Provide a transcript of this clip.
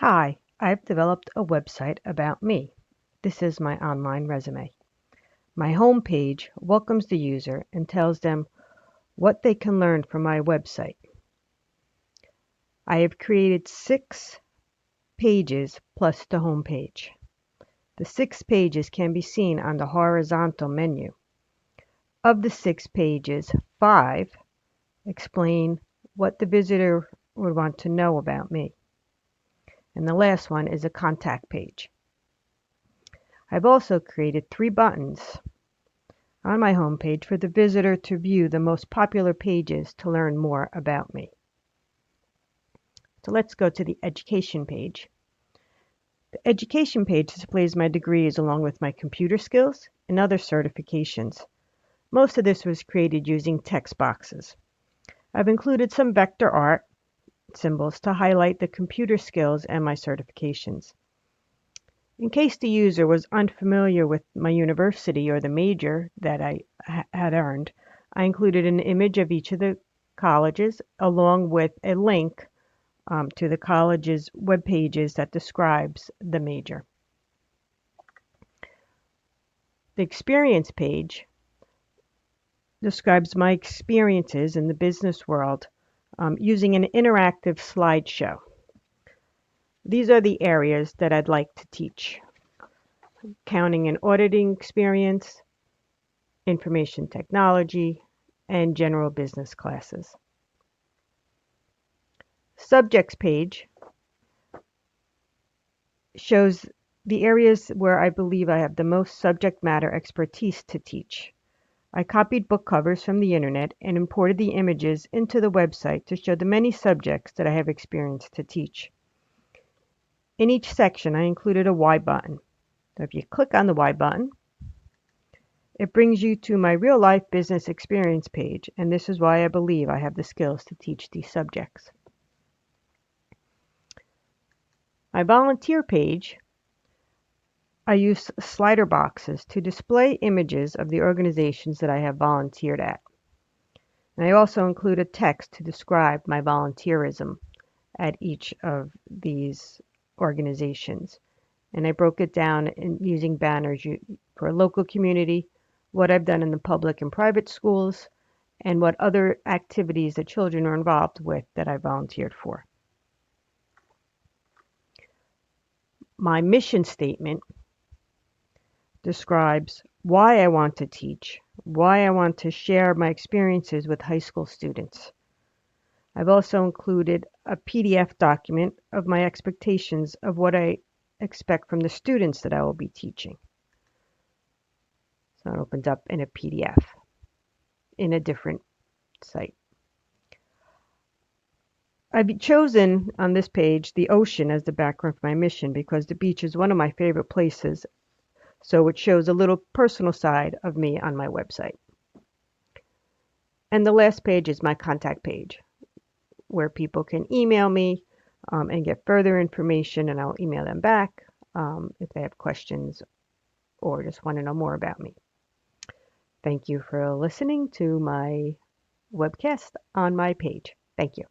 Hi, I've developed a website about me. This is my online resume. My home page welcomes the user and tells them what they can learn from my website. I have created 6 pages plus the home page. The 6 pages can be seen on the horizontal menu. Of the 6 pages, 5 explain what the visitor would want to know about me. And the last one is a contact page. I've also created 3 buttons on my homepage for the visitor to view the most popular pages to learn more about me. So let's go to the education page. The education page displays my degrees along with my computer skills and other certifications. Most of this was created using text boxes. I've included some vector art symbols to highlight the computer skills and my certifications. In case the user was unfamiliar with my university or the major that I had earned, I included an image of each of the colleges along with a link to the college's web pages that describes the major. The experience page describes my experiences in the business world using an interactive slideshow. These are the areas that I'd like to teach: accounting and auditing experience, information technology, and general business classes. Subjects page shows the areas where I believe I have the most subject matter expertise to teach. I copied book covers from the internet and imported the images into the website to show the many subjects that I have experience to teach. In each section, I included a Y button. So if you click on the Y button, it brings you to my real-life business experience page, and this is why I believe I have the skills to teach these subjects. My volunteer page, I use slider boxes to display images of the organizations that I have volunteered at. And I also include a text to describe my volunteerism at each of these organizations. And I broke it down using banners for a local community, what I've done in the public and private schools, and what other activities that children are involved with that I volunteered for. My mission statement describes why I want to teach, why I want to share my experiences with high school students. I've also included a PDF document of my expectations of what I expect from the students that I will be teaching. So it opens up in a PDF in a different site. I've chosen on this page the ocean as the background for my mission because the beach is one of my favorite places, so it shows a little personal side of me on my website. And the last page is my contact page, where people can email me and get further information, and I'll email them back if they have questions or just want to know more about me. Thank you for listening to my webcast on my page. Thank you.